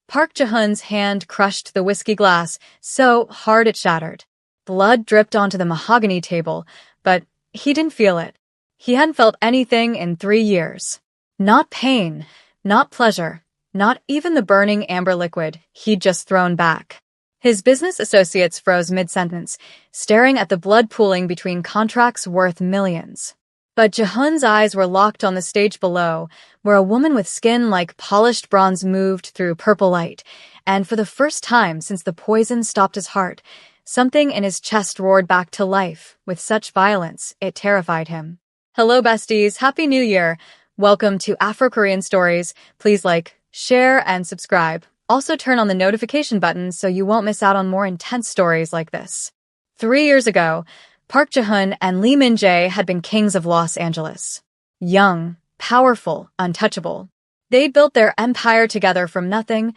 Park Ji-hoon's hand crushed the whiskey glass so hard it shattered. Blood dripped onto the mahogany table, but he didn't feel it. He hadn't felt anything in 3 years. Not pain, not pleasure, not even the burning amber liquid he'd just thrown back. His business associates froze mid-sentence, staring at the blood pooling between contracts worth millions. But Ji-hoon's eyes were locked on the stage below, where a woman with skin like polished bronze moved through purple light, and for the first time since the poison stopped his heart, something in his chest roared back to life with such violence it terrified him. Hello besties, Happy New Year! Welcome to Afro-Korean Stories. Please like, share, and subscribe. Also turn on the notification button so you won't miss out on more intense stories like this. 3 years ago, Park Ji-hoon and Lee Min-jae had been kings of Los Angeles. Young, powerful, untouchable. They'd built their empire together from nothing.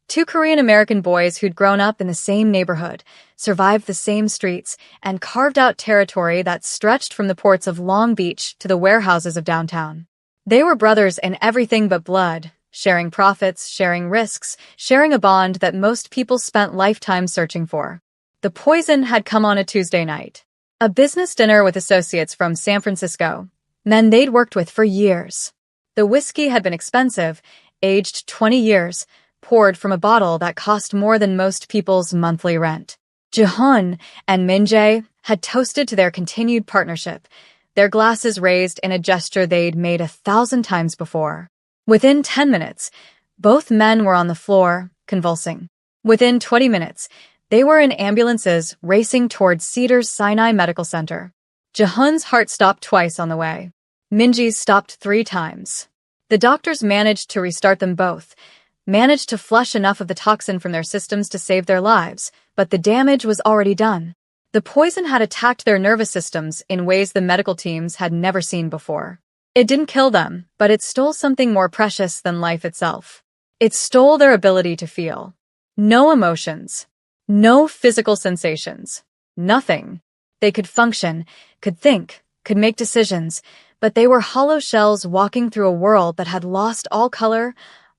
Two Korean-American boys who'd grown up in the same neighborhood, survived the same streets, and carved out territory that stretched from the ports of Long Beach to the warehouses of downtown. They were brothers in everything but blood, sharing profits, sharing risks, sharing a bond that most people spent lifetimes searching for. The poison had come on a Tuesday night. A business dinner with associates from San Francisco, men they'd worked with for years. The whiskey had been expensive, aged 20 years, poured from a bottle that cost more than most people's monthly rent. Ji-hoon and Min-jae had toasted to their continued partnership, their glasses raised in a gesture they'd made 1,000 times before. Within 10 minutes, both men were on the floor, convulsing. Within 20 minutes, they were in ambulances racing towards Cedars-Sinai Medical Center. Ji-hoon's heart stopped twice on the way. Min-jae's stopped 3 times. The doctors managed to restart them both, managed to flush enough of the toxin from their systems to save their lives, but the damage was already done. The poison had attacked their nervous systems in ways the medical teams had never seen before. It didn't kill them, but it stole something more precious than life itself. It stole their ability to feel. No emotions. No physical sensations. Nothing. They could function, could think, could make decisions, but they were hollow shells walking through a world that had lost all color,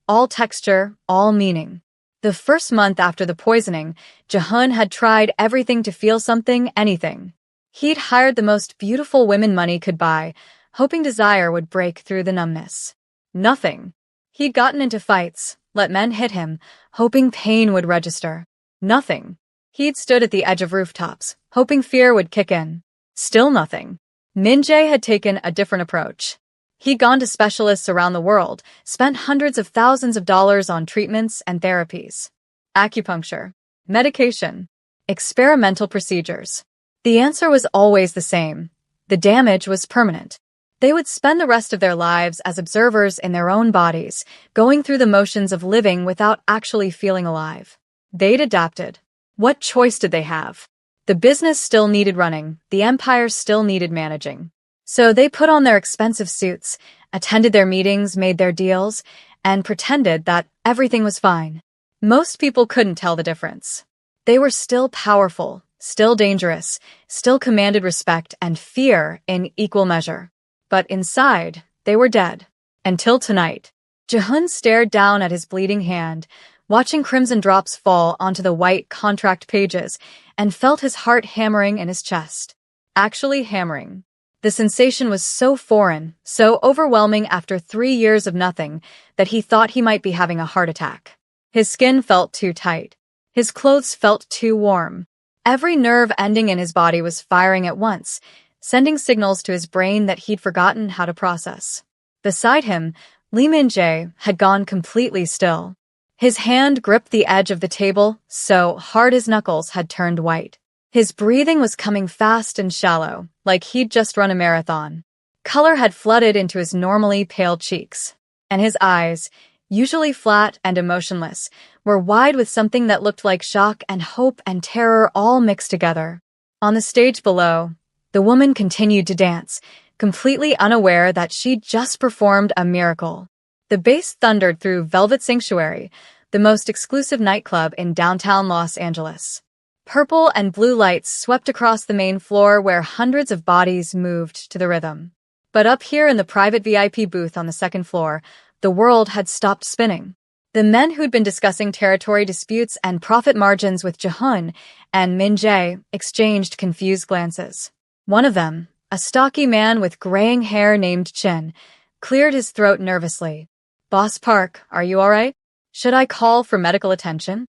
all texture, all meaning. The first month after the poisoning, Ji-hoon had tried everything to feel something, anything. He'd hired the most beautiful women money could buy, hoping desire would break through the numbness. Nothing. He'd gotten into fights, let men hit him, hoping pain would register. Nothing. He'd stood at the edge of rooftops, hoping fear would kick in. Still nothing. Min-jae had taken a different approach. He'd gone to specialists around the world, spent hundreds of thousands of dollars on treatments and therapies. Acupuncture, medication, experimental procedures. The answer was always the same. The damage was permanent. They would spend the rest of their lives as observers in their own bodies, going through the motions of living without actually feeling alive. They'd adapted. What choice did they have? The business still needed running, the empire still needed managing. So they put on their expensive suits, attended their meetings, made their deals, and pretended that everything was fine. Most people couldn't tell the difference. They were still powerful, still dangerous, still commanded respect and fear in equal measure. But inside, they were dead. Until tonight. Ji-hoon stared down at his bleeding hand, watching crimson drops fall onto the white contract pages, and felt his heart hammering in his chest. Actually hammering. The sensation was so foreign, so overwhelming after 3 years of nothing, that he thought he might be having a heart attack. His skin felt too tight. His clothes felt too warm. Every nerve ending in his body was firing at once, sending signals to his brain that he'd forgotten how to process. Beside him, Lee Min-jae had gone completely still. His hand gripped the edge of the table so hard his knuckles had turned white. His breathing was coming fast and shallow, like he'd just run a marathon. Color had flooded into his normally pale cheeks, and his eyes, usually flat and emotionless, were wide with something that looked like shock and hope and terror all mixed together. On the stage below, the woman continued to dance, completely unaware that she'd just performed a miracle. The bass thundered through Velvet Sanctuary, the most exclusive nightclub in downtown Los Angeles. Purple and blue lights swept across the main floor where hundreds of bodies moved to the rhythm. But up here in the private VIP booth on the second floor, the world had stopped spinning. The men who'd been discussing territory disputes and profit margins with Jehun and Min-jae exchanged confused glances. One of them, a stocky man with graying hair named Chin, cleared his throat nervously. "Boss Park, are you alright? Should I call for medical attention?"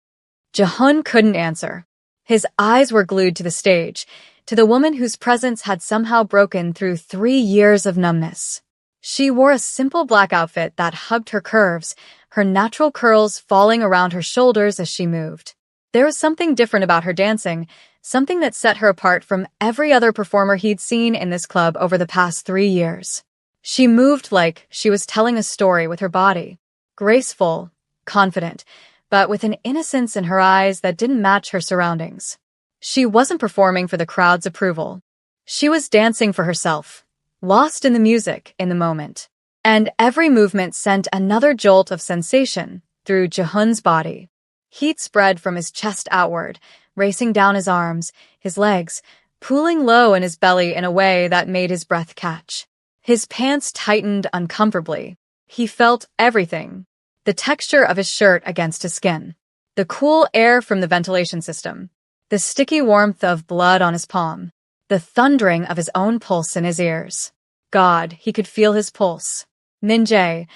Jehun couldn't answer. His eyes were glued to the stage, to the woman whose presence had somehow broken through 3 years of numbness. She wore a simple black outfit that hugged her curves, her natural curls falling around her shoulders as she moved. There was something different about her dancing, something that set her apart from every other performer he'd seen in this club over the past 3 years. She moved like she was telling a story with her body, graceful, confident, but with an innocence in her eyes that didn't match her surroundings. She wasn't performing for the crowd's approval. She was dancing for herself, lost in the music in the moment. And every movement sent another jolt of sensation through Jehun's body. Heat spread from his chest outward, racing down his arms, his legs, pooling low in his belly in a way that made his breath catch. His pants tightened uncomfortably. He felt everything. The texture of his shirt against his skin. The cool air from the ventilation system. The sticky warmth of blood on his palm. The thundering of his own pulse in his ears. God, he could feel his pulse. Min-jae,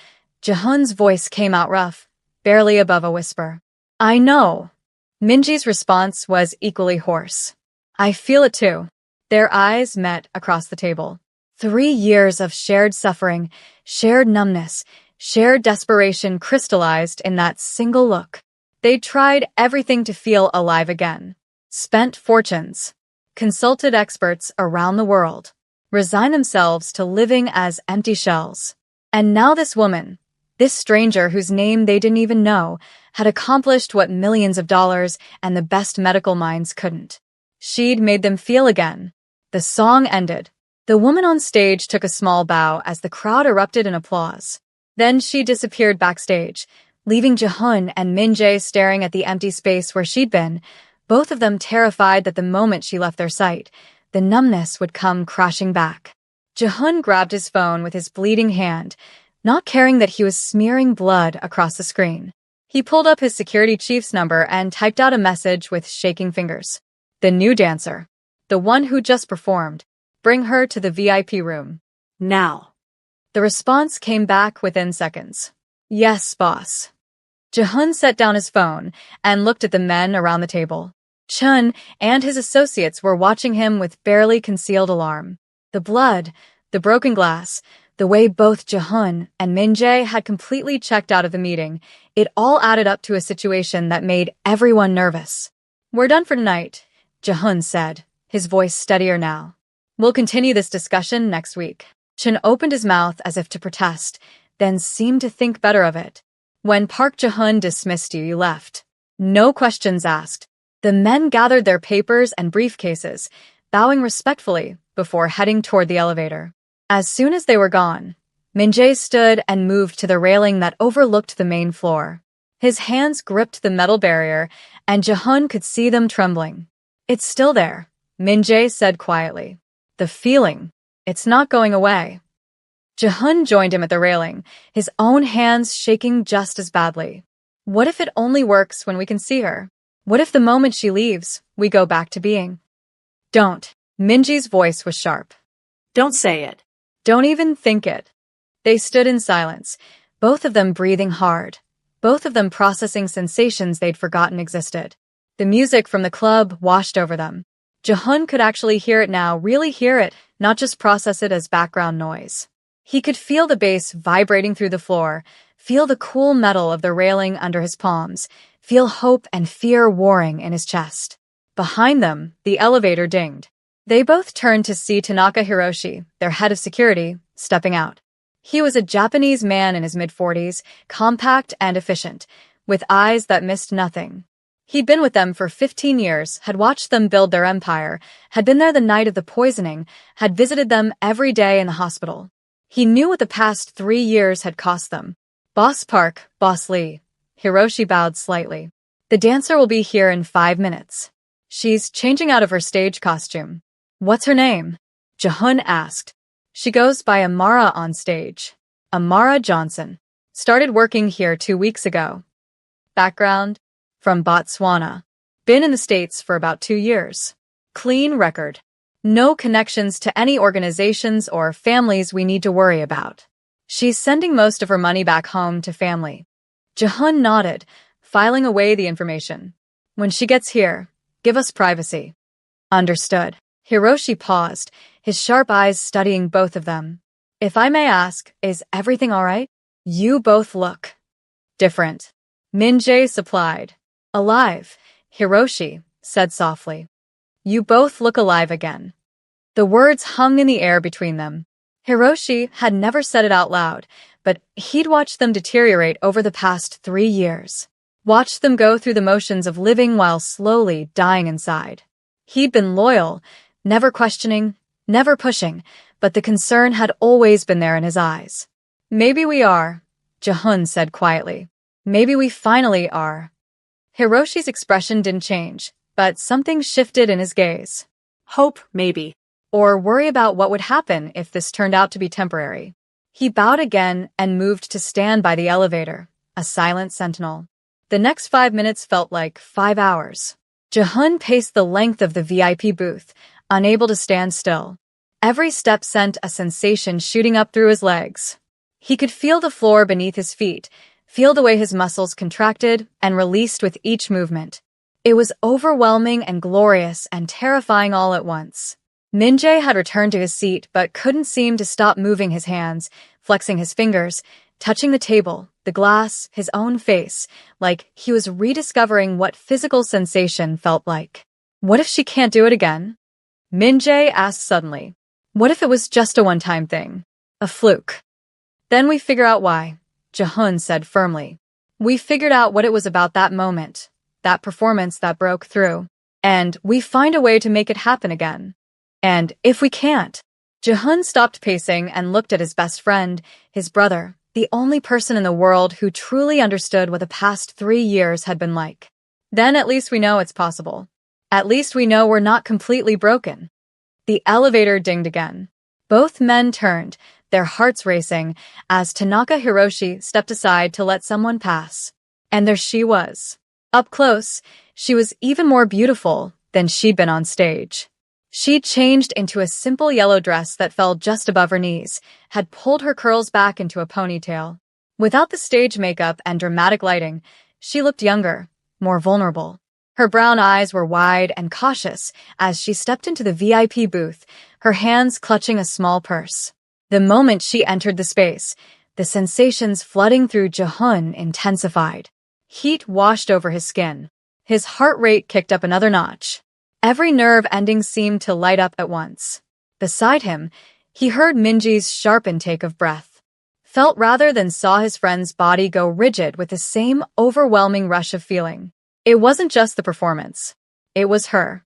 Jehun's voice came out rough, barely above a whisper. "I know." Minji's response was equally hoarse. "I feel it too." Their eyes met across the table. 3 years of shared suffering, shared numbness, shared desperation crystallized in that single look. They'd tried everything to feel alive again. Spent fortunes. Consulted experts around the world. Resigned themselves to living as empty shells. And now this woman, this stranger whose name they didn't even know, had accomplished what millions of dollars and the best medical minds couldn't. She'd made them feel again. The song ended. The woman on stage took a small bow as the crowd erupted in applause. Then she disappeared backstage, leaving Jehun and Min-jae staring at the empty space where she'd been, both of them terrified that the moment she left their sight, the numbness would come crashing back. Jehun grabbed his phone with his bleeding hand, not caring that he was smearing blood across the screen. He pulled up his security chief's number and typed out a message with shaking fingers. "The new dancer. The one who just performed. Bring her to the VIP room. Now." The response came back within seconds. "Yes, boss." Jehun set down his phone and looked at the men around the table. Chun and his associates were watching him with barely concealed alarm. The blood, the broken glass, the way both Jehun and Min-jae had completely checked out of the meeting, it all added up to a situation that made everyone nervous. "We're done for tonight," Jehun said, his voice steadier now. "We'll continue this discussion next week." Chun opened his mouth as if to protest, then seemed to think better of it. "When Park Jehun dismissed you, you left. No questions asked." The men gathered their papers and briefcases, bowing respectfully before heading toward the elevator. As soon as they were gone, Min-jae stood and moved to the railing that overlooked the main floor. His hands gripped the metal barrier, and Jehun could see them trembling. "It's still there," Min-jae said quietly. "The feeling. It's not going away." Jehun joined him at the railing, his own hands shaking just as badly. "What if it only works when we can see her? What if the moment she leaves, we go back to being?" "Don't." Minji's voice was sharp. "Don't say it." "Don't even think it." They stood in silence, both of them breathing hard, both of them processing sensations they'd forgotten existed. The music from the club washed over them. Jehun could actually hear it now, really hear it, not just process it as background noise. He could feel the bass vibrating through the floor, feel the cool metal of the railing under his palms, feel hope and fear warring in his chest. Behind them, the elevator dinged. They both turned to see Tanaka Hiroshi, their head of security, stepping out. He was a Japanese man in his mid-40s, compact and efficient, with eyes that missed nothing. He'd been with them for 15 years, had watched them build their empire, had been there the night of the poisoning, had visited them every day in the hospital. He knew what the past 3 years had cost them. "Boss Park, Boss Lee." Hiroshi bowed slightly. "The dancer will be here in 5 minutes. She's changing out of her stage costume." "What's her name?" Jehun asked. "She goes by Amara on stage. Amara Johnson. Started working here 2 weeks ago." Background: from Botswana. Been in the States for about 2 years. Clean record. No connections to any organizations or families we need to worry about. She's sending most of her money back home to family. Jehun nodded, filing away the information. When she gets here, give us privacy. Understood. Hiroshi paused, his sharp eyes studying both of them. If I may ask, is everything all right? You both look different. Min-jae supplied. Alive, Hiroshi said softly. You both look alive again. The words hung in the air between them. Hiroshi had never said it out loud, but he'd watched them deteriorate over the past 3 years. Watched them go through the motions of living while slowly dying inside. He'd been loyal, never questioning, never pushing, but the concern had always been there in his eyes. Maybe we are, Jehun said quietly. Maybe we finally are. Hiroshi's expression didn't change, but something shifted in his gaze. Hope, maybe. Or worry about what would happen if this turned out to be temporary. He bowed again and moved to stand by the elevator, a silent sentinel. The next 5 minutes felt like 5 hours. Jehun paced the length of the VIP booth, unable to stand still. Every step sent a sensation shooting up through his legs. He could feel the floor beneath his feet, feel the way his muscles contracted and released with each movement. It was overwhelming and glorious and terrifying all at once. Min-jae had returned to his seat but couldn't seem to stop moving his hands, flexing his fingers, touching the table, the glass, his own face, like he was rediscovering what physical sensation felt like. What if she can't do it again? Min-jae asked suddenly. What if it was just a one-time thing? A fluke? Then we figure out why, Jehun said firmly. We figured out what it was about that moment, that performance that broke through, and we find a way to make it happen again. And if we can't, Jehun stopped pacing and looked at his best friend, his brother, the only person in the world who truly understood what the past 3 years had been like. Then at least we know it's possible. At least we know we're not completely broken. The elevator dinged again. Both men turned, their hearts racing, as Tanaka Hiroshi stepped aside to let someone pass. And there she was. Up close, she was even more beautiful than she'd been on stage. She'd changed into a simple yellow dress that fell just above her knees, had pulled her curls back into a ponytail. Without the stage makeup and dramatic lighting, she looked younger, more vulnerable. Her brown eyes were wide and cautious as she stepped into the VIP booth, her hands clutching a small purse. The moment she entered the space, the sensations flooding through Jehun intensified. Heat washed over his skin. His heart rate kicked up another notch. Every nerve ending seemed to light up at once. Beside him, he heard Minji's sharp intake of breath. Felt rather than saw his friend's body go rigid with the same overwhelming rush of feeling. It wasn't just the performance. It was her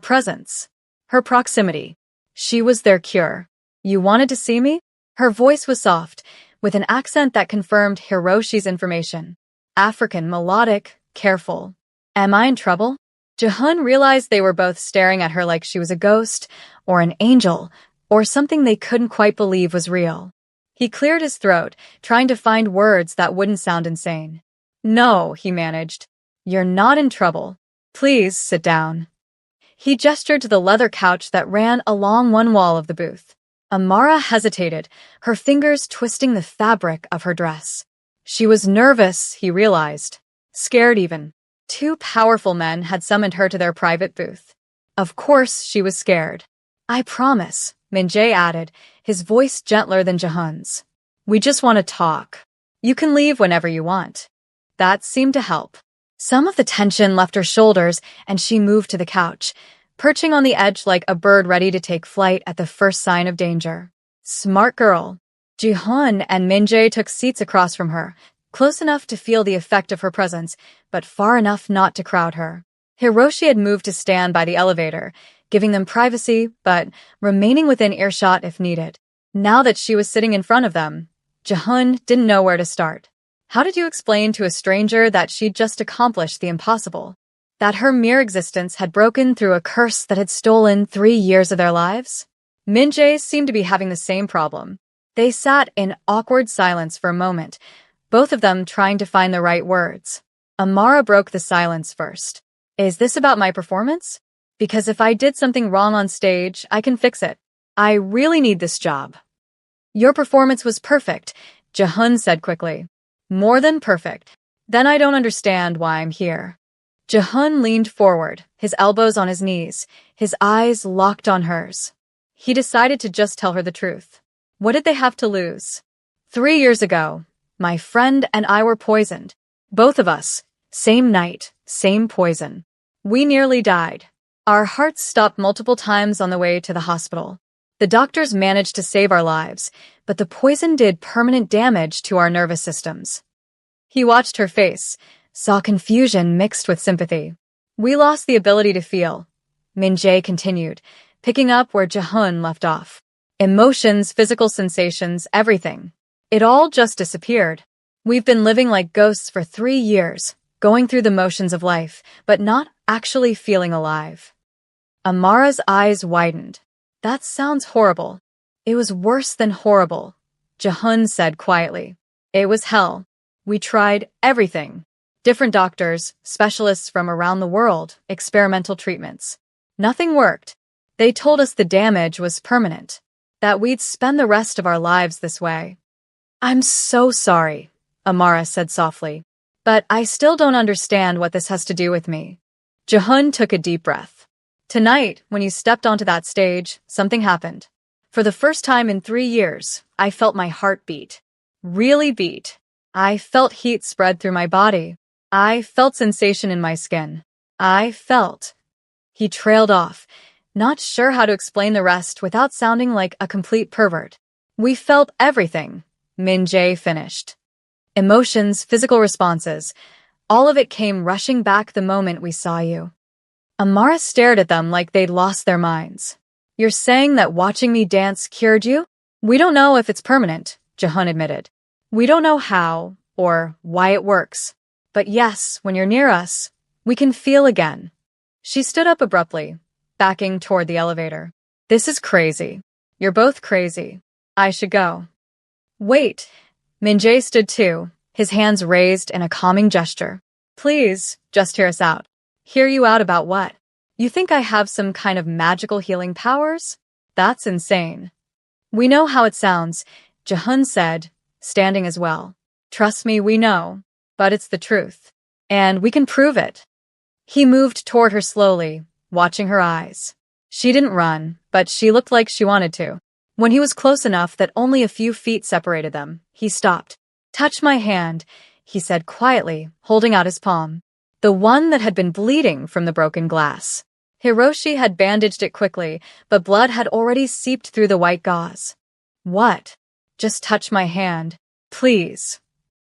presence, her proximity. She was their cure. You wanted to see me? Her voice was soft, with an accent that confirmed Hiroshi's information. African, melodic, careful. Am I in trouble? Jehun realized they were both staring at her like she was a ghost, or an angel, or something they couldn't quite believe was real. He cleared his throat, trying to find words that wouldn't sound insane. No, he managed. You're not in trouble. Please sit down. He gestured to the leather couch that ran along one wall of the booth. Amara hesitated, her fingers twisting the fabric of her dress. She was nervous, he realized. Scared even. 2 powerful men had summoned her to their private booth. Of course she was scared. I promise, Min-jae added, his voice gentler than Jehun's. We just want to talk. You can leave whenever you want. That seemed to help. Some of the tension left her shoulders and she moved to the couch, perching on the edge like a bird ready to take flight at the first sign of danger. Smart girl. Jehun and Min-jae took seats across from her, close enough to feel the effect of her presence, but far enough not to crowd her. Hiroshi had moved to stand by the elevator, giving them privacy, but remaining within earshot if needed. Now that she was sitting in front of them, Jehun didn't know where to start. How did you explain to a stranger that she'd just accomplished the impossible? That her mere existence had broken through a curse that had stolen 3 years of their lives? Min-jae seemed to be having the same problem. They sat in awkward silence for a moment, both of them trying to find the right words. Amara broke the silence first. Is this about my performance? Because if I did something wrong on stage, I can fix it. I really need this job. Your performance was perfect, Jahun said quickly. More than perfect. Then I don't understand why I'm here. Jahun leaned forward, his elbows on his knees, his eyes locked on hers. He decided to just tell her the truth. What did they have to lose? 3 years ago, my friend and I were poisoned. Both of us. Same night, same poison. We nearly died. Our hearts stopped multiple times on the way to the hospital. The doctors managed to save our lives, but the poison did permanent damage to our nervous systems. He watched her face, saw confusion mixed with sympathy. We lost the ability to feel, Min-jae continued, picking up where Jahun left off. Emotions, physical sensations, everything. It all just disappeared. We've been living like ghosts for 3 years, going through the motions of life, but not actually feeling alive. Amara's eyes widened. That sounds horrible. It was worse than horrible, Jahun said quietly. It was hell. We tried everything. Different doctors, specialists from around the world, experimental treatments. Nothing worked. They told us the damage was permanent, that we'd spend the rest of our lives this way. I'm so sorry, Amara said softly, but I still don't understand what this has to do with me. Jahun took a deep breath. Tonight, when you stepped onto that stage, something happened. For the first time in 3 years, I felt my heart beat. Really beat. I felt heat spread through my body. I felt sensation in my skin. I felt. He trailed off, not sure how to explain the rest without sounding like a complete pervert. We felt everything, Min-jae finished. Emotions, physical responses, all of it came rushing back the moment we saw you. Amara stared at them like they'd lost their minds. You're saying that watching me dance cured you? We don't know if it's permanent, Jahun admitted. We don't know how or why it works. But yes, when you're near us, we can feel again. She stood up abruptly, backing toward the elevator. This is crazy. You're both crazy. I should go. Wait. Min-jae stood too, his hands raised in a calming gesture. Please, just hear us out. Hear you out about what? You think I have some kind of magical healing powers? That's insane. We know how it sounds, Jahun said, standing as well. Trust me, we know. But it's the truth. And we can prove it. He moved toward her slowly, watching her eyes. She didn't run, but she looked like she wanted to. When he was close enough that only a few feet separated them, he stopped. Touch my hand, he said quietly, holding out his palm. The one that had been bleeding from the broken glass. Hiroshi had bandaged it quickly, but blood had already seeped through the white gauze. What? Just touch my hand, please.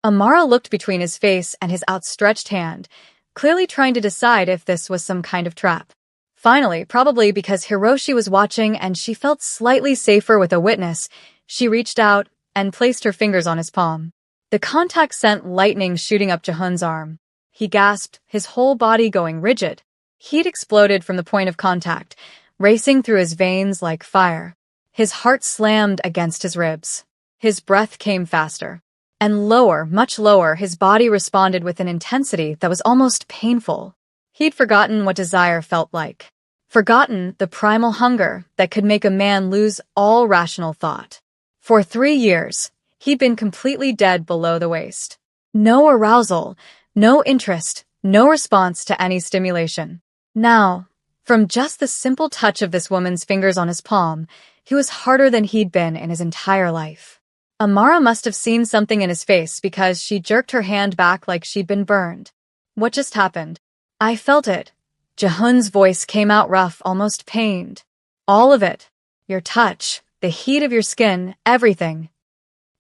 Amara looked between his face and his outstretched hand, clearly trying to decide if this was some kind of trap. Finally, probably because Hiroshi was watching and she felt slightly safer with a witness, she reached out and placed her fingers on his palm. The contact sent lightning shooting up Jahun's arm. He gasped, his whole body going rigid. Heat exploded from the point of contact, racing through his veins like fire. His heart slammed against his ribs. His breath came faster. And lower, much lower, his body responded with an intensity that was almost painful. He'd forgotten what desire felt like. Forgotten the primal hunger that could make a man lose all rational thought. For 3 years, he'd been completely dead below the waist. No arousal, no interest, no response to any stimulation. Now, from just the simple touch of this woman's fingers on his palm, he was harder than he'd been in his entire life. Amara must have seen something in his face because she jerked her hand back like she'd been burned. What just happened? I felt it. Jahun's voice came out rough, almost pained. All of it. Your touch, the heat of your skin, everything.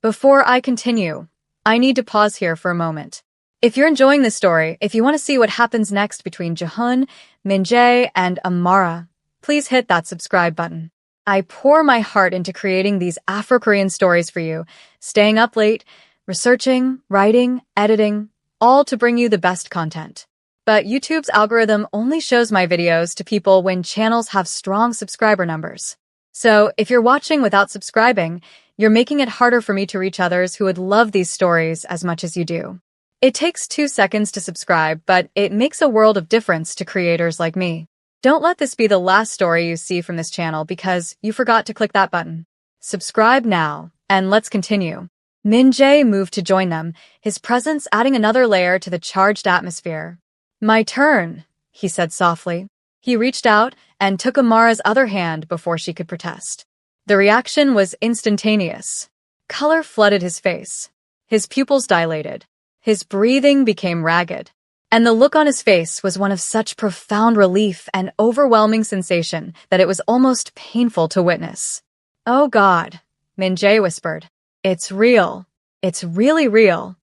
Before I continue, I need to pause here for a moment. If you're enjoying this story, if you want to see what happens next between Jahun, Min-jae, and Amara, please hit that subscribe button. I pour my heart into creating these Afro-Korean stories for you, staying up late, researching, writing, editing, all to bring you the best content. But YouTube's algorithm only shows my videos to people when channels have strong subscriber numbers. So if you're watching without subscribing, you're making it harder for me to reach others who would love these stories as much as you do. It takes 2 seconds to subscribe, but it makes a world of difference to creators like me. Don't let this be the last story you see from this channel because you forgot to click that button. Subscribe now, and let's continue. Min-jae moved to join them, his presence adding another layer to the charged atmosphere. My turn, he said softly. He reached out and took Amara's other hand before she could protest. The reaction was instantaneous. Color flooded his face. His pupils dilated. His breathing became ragged. And the look on his face was one of such profound relief and overwhelming sensation that it was almost painful to witness. Oh God, Min-jae whispered. It's real. It's really real.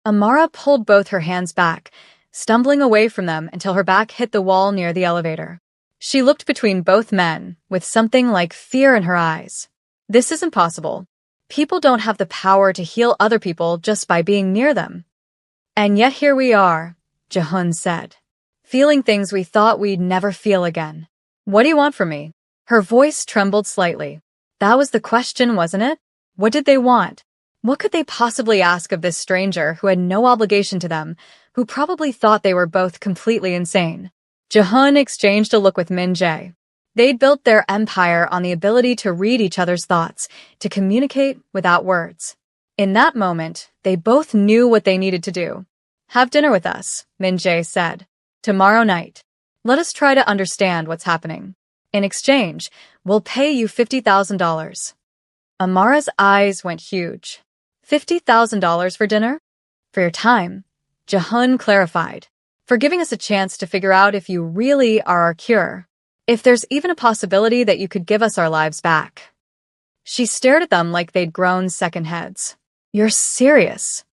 Amara pulled both her hands back, stumbling away from them until her back hit the wall near the elevator. She looked between both men, with something like fear in her eyes. This is impossible. People don't have the power to heal other people just by being near them. And yet here we are, Jehun said, feeling things we thought we'd never feel again. What do you want from me? Her voice trembled slightly. That was the question, wasn't it? What did they want? What could they possibly ask of this stranger who had no obligation to them, who probably thought they were both completely insane? Jehun exchanged a look with Min-jae. They'd built their empire on the ability to read each other's thoughts, to communicate without words. In that moment, they both knew what they needed to do. Have dinner with us, Min-jae said. Tomorrow night. Let us try to understand what's happening. In exchange, we'll pay you $50,000. Amara's eyes went huge. $50,000 for dinner? For your time, Jehun clarified. For giving us a chance to figure out if you really are our cure. If there's even a possibility that you could give us our lives back. She stared at them like they'd grown second heads. You're serious.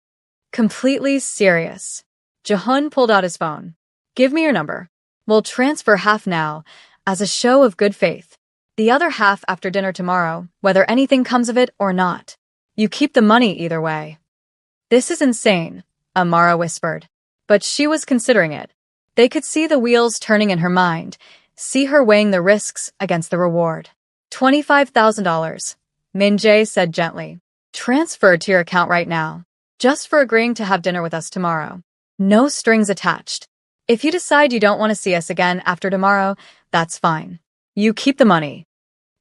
Completely serious. Jehun pulled out his phone. Give me your number. We'll transfer half now, as a show of good faith. The other half after dinner tomorrow, whether anything comes of it or not. You keep the money either way. This is insane, Amara whispered. But she was considering it. They could see the wheels turning in her mind, see her weighing the risks against the reward. $25,000, Min-jae said gently. Transferred to your account right now, just for agreeing to have dinner with us tomorrow. No strings attached. If you decide you don't want to see us again after tomorrow, that's fine. You keep the money.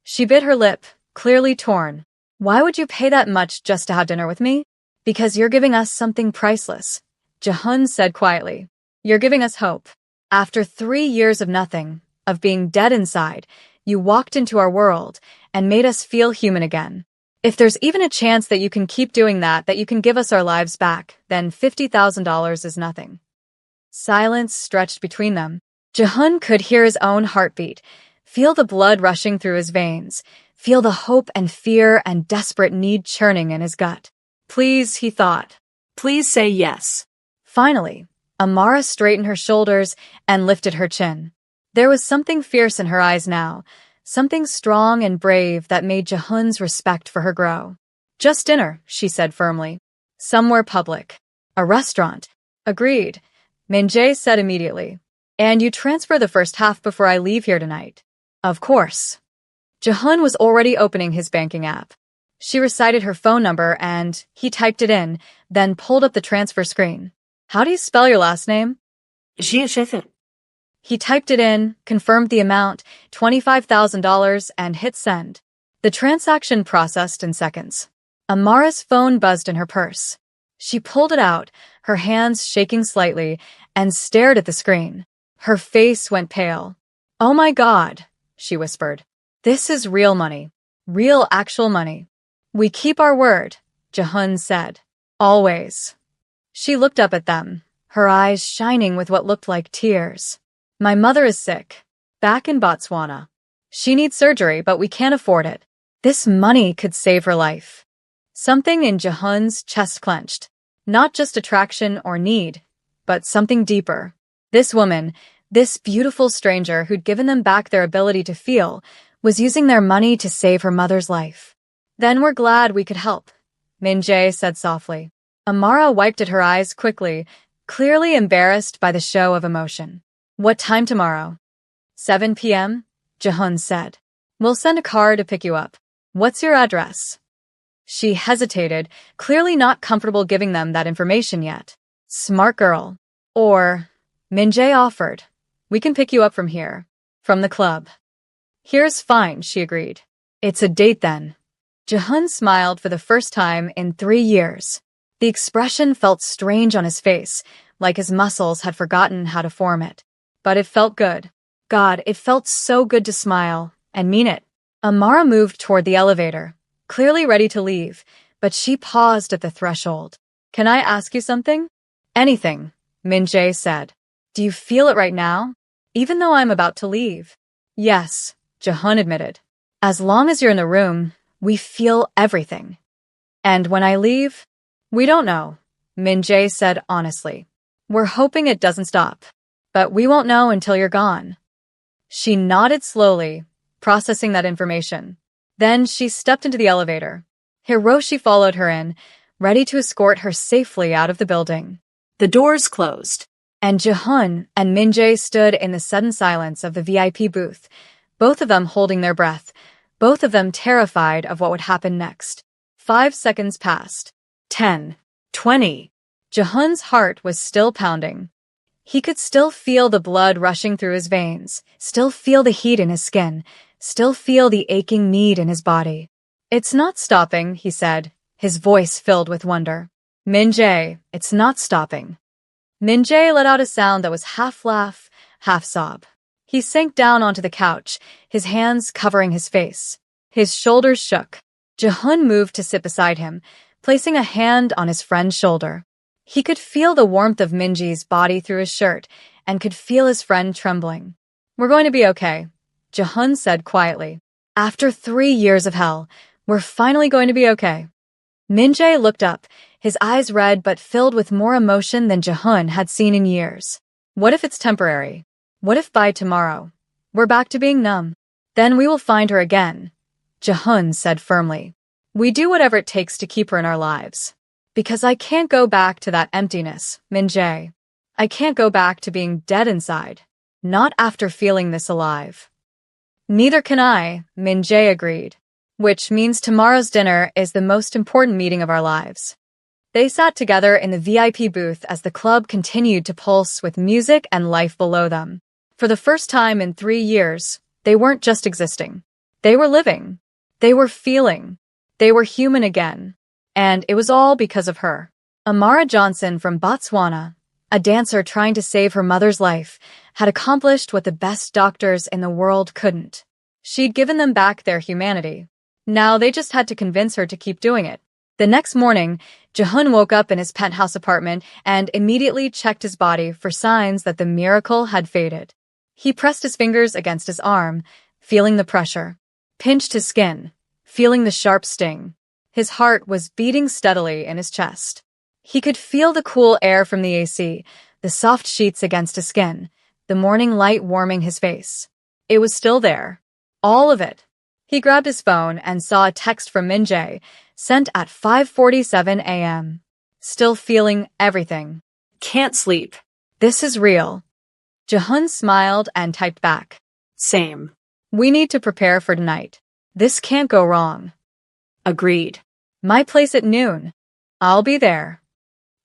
She bit her lip, clearly torn. Why would you pay that much just to have dinner with me? Because you're giving us something priceless, Jehun said quietly. You're giving us hope. After 3 years of nothing, of being dead inside, you walked into our world and made us feel human again. If there's even a chance that you can keep doing that you can give us our lives back, then $50,000 is nothing. Silence stretched between them. Jehun could hear his own heartbeat, feel the blood rushing through his veins, feel the hope and fear and desperate need churning in his gut. Please, he thought. Please say yes. Finally, Amara straightened her shoulders and lifted her chin. There was something fierce in her eyes now, something strong and brave that made Jehun's respect for her grow. Just dinner, she said firmly. Somewhere public. A restaurant. Agreed, Min-jae said immediately. And you transfer the first half before I leave here tonight. Of course. Jehun was already opening his banking app. She recited her phone number and he typed it in, then pulled up the transfer screen. How do you spell your last name? He typed it in, confirmed the amount, $25,000, and hit send. The transaction processed in seconds. Amara's phone buzzed in her purse. She pulled it out, her hands shaking slightly, and stared at the screen. Her face went pale. Oh my God, she whispered. This is real money. Real actual money. We keep our word, Jehun said. Always. She looked up at them, her eyes shining with what looked like tears. My mother is sick. Back in Botswana. She needs surgery, but we can't afford it. This money could save her life. Something in Jehun's chest clenched. Not just attraction or need, but something deeper. This woman, this beautiful stranger who'd given them back their ability to feel, was using their money to save her mother's life. Then we're glad we could help, Min-jae said softly. Amara wiped at her eyes quickly, clearly embarrassed by the show of emotion. What time tomorrow? 7 p.m., Jehun said. We'll send a car to pick you up. What's your address? She hesitated, clearly not comfortable giving them that information yet. Smart girl. Or, Min-jae offered. We can pick you up from here. From the club. Here's fine, she agreed. It's a date then. Jehun smiled for the first time in 3 years. The expression felt strange on his face, like his muscles had forgotten how to form it. But it felt good. God, it felt so good to smile, and mean it. Amara moved toward the elevator, clearly ready to leave, but she paused at the threshold. Can I ask you something? Anything, Min-jae said. Do you feel it right now? Even though I'm about to leave. Yes, Jehun admitted. As long as you're in the room, we feel everything. And when I leave? We don't know, Min-jae said honestly. We're hoping it doesn't stop. But we won't know until you're gone. She nodded slowly, processing that information. Then she stepped into the elevator. Hiroshi followed her in, ready to escort her safely out of the building. The doors closed, and Jehun and Min-jae stood in the sudden silence of the VIP booth, both of them holding their breath, both of them terrified of what would happen next. 5 seconds passed. 10. 20. Jehun's heart was still pounding. He could still feel the blood rushing through his veins, still feel the heat in his skin, still feel the aching need in his body. It's not stopping, he said, his voice filled with wonder. Min-jae, it's not stopping. Min-jae let out a sound that was half laugh, half sob. He sank down onto the couch, his hands covering his face. His shoulders shook. Jehun moved to sit beside him, placing a hand on his friend's shoulder. He could feel the warmth of Min-jae's body through his shirt and could feel his friend trembling. We're going to be okay, Jehun said quietly. After 3 years of hell, we're finally going to be okay. Min-jae looked up, his eyes red but filled with more emotion than Jehun had seen in years. What if it's temporary? What if by tomorrow we're back to being numb? Then we will find her again, Jehun said firmly. We do whatever it takes to keep her in our lives. Because I can't go back to that emptiness, Min-jae. I can't go back to being dead inside. Not after feeling this alive. Neither can I, Min-jae agreed. Which means tomorrow's dinner is the most important meeting of our lives. They sat together in the VIP booth as the club continued to pulse with music and life below them. For the first time in 3 years, they weren't just existing. They were living. They were feeling. They were human again. And it was all because of her. Amara Johnson from Botswana, a dancer trying to save her mother's life, had accomplished what the best doctors in the world couldn't. She'd given them back their humanity. Now they just had to convince her to keep doing it. The next morning, Jehun woke up in his penthouse apartment and immediately checked his body for signs that the miracle had faded. He pressed his fingers against his arm, feeling the pressure. Pinched his skin, feeling the sharp sting. His heart was beating steadily in his chest. He could feel the cool air from the AC, the soft sheets against his skin, the morning light warming his face. It was still there. All of it. He grabbed his phone and saw a text from Min-jae, sent at 5:47 a.m. Still feeling everything. Can't sleep. This is real. Jehun smiled and typed back. Same. We need to prepare for tonight. This can't go wrong. Agreed. My place at noon. I'll be there.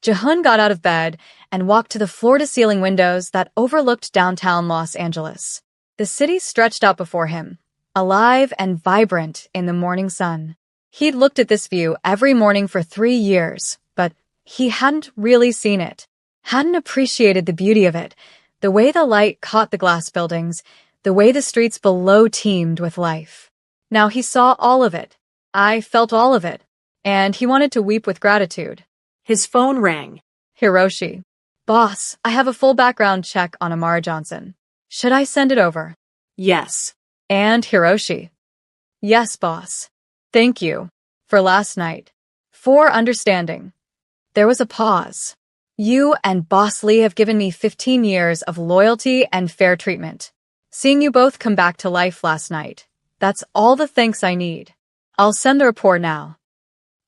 Jehun got out of bed and walked to the floor-to-ceiling windows that overlooked downtown Los Angeles. The city stretched out before him, alive and vibrant in the morning sun. He'd looked at this view every morning for 3 years, but he hadn't really seen it, hadn't appreciated the beauty of it, the way the light caught the glass buildings, the way the streets below teemed with life. Now he saw all of it. I felt all of it. And he wanted to weep with gratitude. His phone rang. Hiroshi. Boss, I have a full background check on Amara Johnson. Should I send it over? Yes. And Hiroshi. Yes, boss. Thank you. For last night. For understanding. There was a pause. You and Boss Lee have given me 15 years of loyalty and fair treatment. Seeing you both come back to life last night. That's all the thanks I need. I'll send the report now.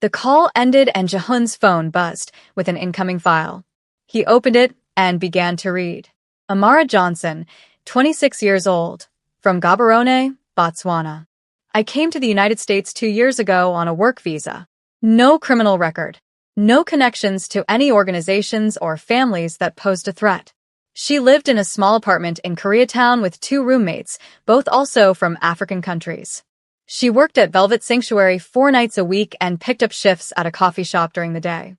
The call ended and Jehun's phone buzzed with an incoming file. He opened it and began to read. Amara Johnson, 26 years old, from Gaborone, Botswana. I came to the United States 2 years ago on a work visa. No criminal record. No connections to any organizations or families that posed a threat. She lived in a small apartment in Koreatown with 2 roommates, both also from African countries. She worked at Velvet Sanctuary 4 nights a week and picked up shifts at a coffee shop during the day.